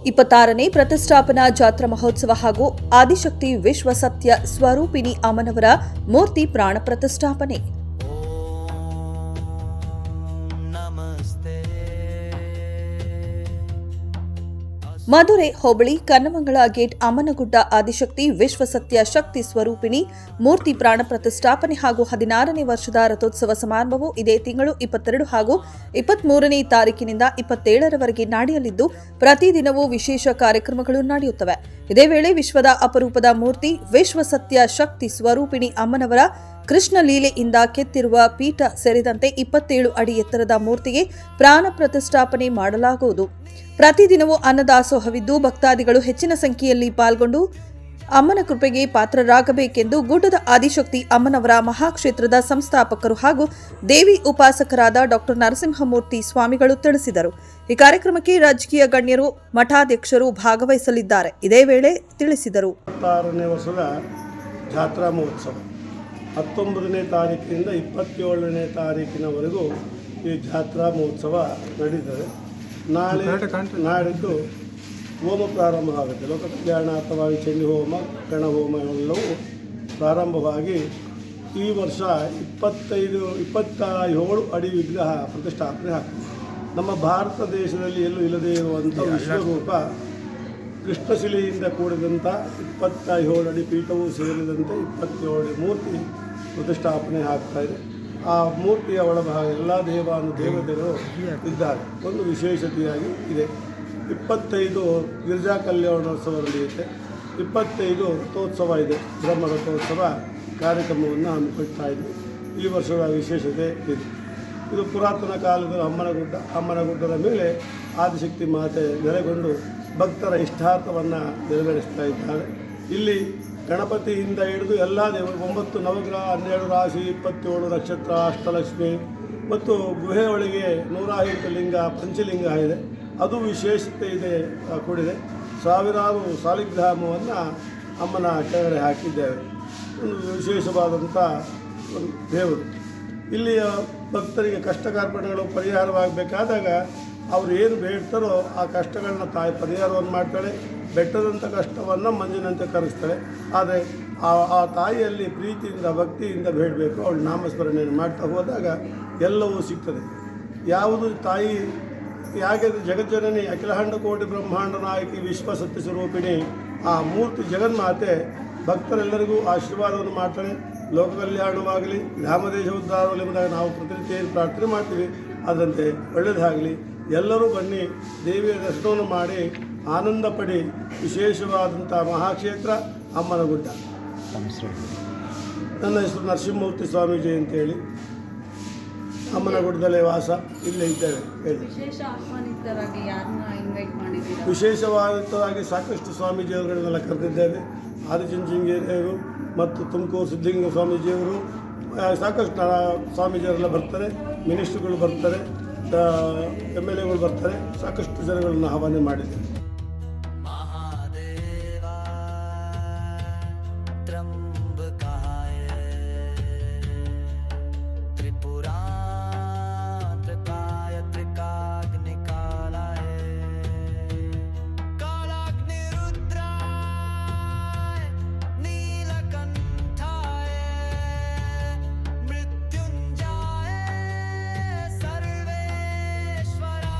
26ನೇ ಪ್ರತಿಷ್ಠಾಪನಾ ಜಾತ್ರಾ ಮಹೋತ್ಸವ ಹಾಗೂ ಆದಿಶಕ್ತಿ ವಿಶ್ವ ಸತ್ಯ ಸ್ವರೂಪಿಣಿ ಅಮ್ಮನವರ ಮೂರ್ತಿ ಪ್ರಾಣ ಪ್ರತಿಷ್ಠಾಪನೆ. ಮಧುರೆ ಹೋಬಳಿ ಕನ್ನಮಂಗಳ ಗೇಟ್ ಅಮ್ಮನಗುಡ್ಡ ಆದಿಶಕ್ತಿ ವಿಶ್ವಸತ್ಯ ಶಕ್ತಿ ಸ್ವರೂಪಿಣಿ ಮೂರ್ತಿ ಪ್ರಾಣ ಪ್ರತಿಷ್ಠಾಪನೆ ಹಾಗೂ 16ನೇ ವರ್ಷದ ರಥೋತ್ಸವ ಸಮಾರಂಭವು ಇದೇ ತಿಂಗಳು 22 ಹಾಗೂ 23ನೇ ತಾರೀಕಿನಿಂದ 27ರವರೆಗೆ ನಡೆಯಲಿದ್ದು ಪ್ರತಿದಿನವೂ ವಿಶೇಷ ಕಾರ್ಯಕ್ರಮಗಳು ನಡೆಯುತ್ತವೆ. ಇದೇ ವೇಳೆ ವಿಶ್ವದ ಅಪರೂಪದ ಮೂರ್ತಿ ವಿಶ್ವಸತ್ಯ ಶಕ್ತಿ ಸ್ವರೂಪಿಣಿ ಅಮ್ಮನವರ ಕೃಷ್ಣ ಲೀಲೆಯಿಂದ ಕೆತ್ತಿರುವ ಪೀಠ ಸೇರಿದಂತೆ 27 ಅಡಿ ಎತ್ತರದ ಮೂರ್ತಿಗೆ ಪ್ರಾಣ ಪ್ರತಿಷ್ಠಾಪನೆ ಮಾಡಲಾಗುವುದು. ಪ್ರತಿದಿನವೂ ಅನ್ನದಾಸೋಹವಿದ್ದು ಭಕ್ತಾದಿಗಳು ಹೆಚ್ಚಿನ ಸಂಖ್ಯೆಯಲ್ಲಿ ಪಾಲ್ಗೊಂಡು ಅಮ್ಮನ ಕೃಪೆಗೆ ಪಾತ್ರರಾಗಬೇಕೆಂದು ಗುಡ್ಡದ ಆದಿಶಕ್ತಿ ಅಮ್ಮನವರ ಮಹಾಕ್ಷೇತ್ರದ ಸಂಸ್ಥಾಪಕರು ಹಾಗೂ ದೇವಿ ಉಪಾಸಕರಾದ ಡಾ ನರಸಿಂಹಮೂರ್ತಿ ಸ್ವಾಮಿಗಳು ತಿಳಿಸಿದರು. ಈ ಕಾರ್ಯಕ್ರಮಕ್ಕೆ ರಾಜಕೀಯ ಗಣ್ಯರು ಮಠಾಧ್ಯಕ್ಷರು ಭಾಗವಹಿಸಲಿದ್ದಾರೆ. ಇದೇ ವೇಳೆ ತಿಳಿಸಿದರು. 26ನೇ ವರ್ಷದ ಜಾತ್ರಾ ಮಹೋತ್ಸವ 19ನೇ ತಾರೀಕಿನಿಂದ 27ನೇ ತಾರೀಕಿನವರೆಗೂ ಈ ಜಾತ್ರಾ ಮಹೋತ್ಸವ ನಡೀತದೆ. ನಾಡಿದ್ದು ಹೋಮ ಪ್ರಾರಂಭ ಆಗುತ್ತೆ. ಲೋಕ ಕಲ್ಯಾಣ ಅಥವಾ ಚಂಡಿ ಹೋಮ, ಗಣ ಹೋಮ ಎಲ್ಲವೂ ಪ್ರಾರಂಭವಾಗಿ ಈ ವರ್ಷ 27 ಅಡಿ ವಿಗ್ರಹ ಪ್ರತಿಷ್ಠಾಪನೆ ಆಗ್ತದೆ. ನಮ್ಮ ಭಾರತ ದೇಶದಲ್ಲಿ ಎಲ್ಲೂ ಇಲ್ಲದೇ ಇರುವಂಥ ವಿಶ್ವರೂಪ ಕೃಷ್ಣಶಿಲೆಯಿಂದ ಕೂಡಿದಂಥ 27 ಅಡಿ ಪೀಠವೂ ಸೇರಿದಂತೆ 27 ಅಡಿ ಮೂರ್ತಿ ಪ್ರತಿಷ್ಠಾಪನೆ ಆಗ್ತಾಯಿದೆ. ಆ ಮೂರ್ತಿಯ ಒಳಭಾಗ ಎಲ್ಲ ದೇವತೆಗಳು ಇದ್ದಾರೆ. ಒಂದು ವಿಶೇಷತೆಯಾಗಿ ಇದೆ. 25 ಗಿರಿಜಾ ಕಲ್ಯಾಣೋತ್ಸವ ನಡೆಯುತ್ತೆ. 25 ರಥೋತ್ಸವ ಇದೆ. ಬ್ರಹ್ಮ ರಥೋತ್ಸವ ಕಾರ್ಯಕ್ರಮವನ್ನು ಹಮ್ಮಿಕೊಳ್ತಾ ಇದ್ವಿ. ಈ ವರ್ಷದ ವಿಶೇಷತೆ ಇದೆ. ಇದು ಪುರಾತನ ಕಾಲದ ಅಮ್ಮನಗುಡ್ಡದ ಮೇಲೆ ಆದಿಶಕ್ತಿ ಮಾತೆ ನೆಲೆಗೊಂಡು ಭಕ್ತರ ಇಷ್ಟಾರ್ಥವನ್ನು ನೆರವೇರಿಸ್ತಾ ಇದ್ದಾರೆ. ಇಲ್ಲಿ ಗಣಪತಿಯಿಂದ ಹಿಡಿದು ಎಲ್ಲ ದೇವರು 9 ನವಗ್ರಹ, 12 ರಾಶಿ, 27 ನಕ್ಷತ್ರ, ಅಷ್ಟಲಕ್ಷ್ಮಿ ಮತ್ತು ಗುಹೆ ಒಳಗೆ 108 ಲಿಂಗ, ಪಂಚಲಿಂಗ ಇದೆ. ಅದು ವಿಶೇಷತೆ ಇದೆ ಕೂಡಿದೆ. ಸಾವಿರಾರು ಸಾಲಿಗ್ರಾಮವನ್ನು ಅಮ್ಮನ ಕೆಳಗಡೆ ಹಾಕಿದ್ದೇವೆ. ಒಂದು ವಿಶೇಷವಾದಂಥ ಒಂದು ದೇವರು. ಇಲ್ಲಿಯ ಭಕ್ತರಿಗೆ ಕಷ್ಟ ಕಾರ್ಪಣ್ಯಗಳು ಪರಿಹಾರವಾಗಬೇಕಾದಾಗ ಅವರು ಏನು ಬೇಡ್ತಾರೋ ಆ ಕಷ್ಟಗಳನ್ನ ತಾಯಿ ಪರಿಹಾರವನ್ನು ಮಾಡ್ತಾಳೆ. ಬೆಟ್ಟದಂಥ ಕಷ್ಟವನ್ನು ಮಂಜಿನಂತೆ ಕರೆಸ್ತಾಳೆ. ಆದರೆ ಆ ತಾಯಿಯಲ್ಲಿ ಪ್ರೀತಿಯಿಂದ ಭಕ್ತಿಯಿಂದ ಬೇಡಬೇಕು. ಅವಳು ನಾಮಸ್ಮರಣೆಯನ್ನು ಮಾಡ್ತಾ ಹೋದಾಗ ಎಲ್ಲವೂ ಸಿಗ್ತದೆ. ಯಾವುದು ತಾಯಿ ಯಾಕೆ ಜಗಜ್ಜನನಿ ಅಖಿಲಾಂಡ ಕೋಟಿ ಬ್ರಹ್ಮಾಂಡ ನಾಯಕಿ ವಿಶ್ವ ಸತ್ಯ ಸ್ವರೂಪಿಣಿ ಆ ಮೂರ್ತಿ ಜಗನ್ಮಾತೆ ಭಕ್ತರೆಲ್ಲರಿಗೂ ಆಶೀರ್ವಾದವನ್ನು ಮಾಡ್ತಾಳೆ. ಲೋಕ ಕಲ್ಯಾಣವಾಗಲಿ, ಗ್ರಾಮದೇಶ ಉದ್ಧಾರವಾಗಲಿ ಎಂಬುದಾಗಿ ನಾವು ಪ್ರತಿನಿತ್ಯ ಪ್ರಾರ್ಥನೆ ಮಾಡ್ತೀವಿ. ಅದರಂತೆ ಒಳ್ಳೆಯದಾಗಲಿ. ಎಲ್ಲರೂ ಬನ್ನಿ, ದೇವಿಯ ದರ್ಶನವನ್ನು ಮಾಡಿ ಆನಂದ ಪಡಿ. ವಿಶೇಷವಾದಂಥ ಮಹಾಕ್ಷೇತ್ರ ಅಮ್ಮನಗುಡ್ಡ. ನನ್ನ ಹೆಸರು ನರಸಿಂಹಮೂರ್ತಿ ಸ್ವಾಮೀಜಿ ಅಂತೇಳಿ, ಅಮ್ಮನಗುಡ್ಡದಲ್ಲೇ ವಾಸ, ಇಲ್ಲೇ ಇದ್ದೇವೆ. ವಿಶೇಷವಾದಂಥವಾಗಿ ಸಾಕಷ್ಟು ಸ್ವಾಮೀಜಿಯವರುಗಳನ್ನೆಲ್ಲ ಕರೆದಿದ್ದೇವೆ. ಆದಿಚುಂಚನಗಿರಿಯವರು ಮತ್ತು ತುಮಕೂರು ಸಿದ್ಧಲಿಂಗ ಸ್ವಾಮೀಜಿಯವರು, ಸಾಕಷ್ಟು ಸ್ವಾಮೀಜಿಯವರೆಲ್ಲ ಬರ್ತಾರೆ. ಮಿನಿಸ್ಟ್ರುಗಳು ಬರ್ತಾರೆ, MLAಗಳು ಬರ್ತಾರೆ. ಸಾಕಷ್ಟು ಜನಗಳನ್ನು ಆಹ್ವಾನ ಮಾಡಿದ್ದೇವೆ.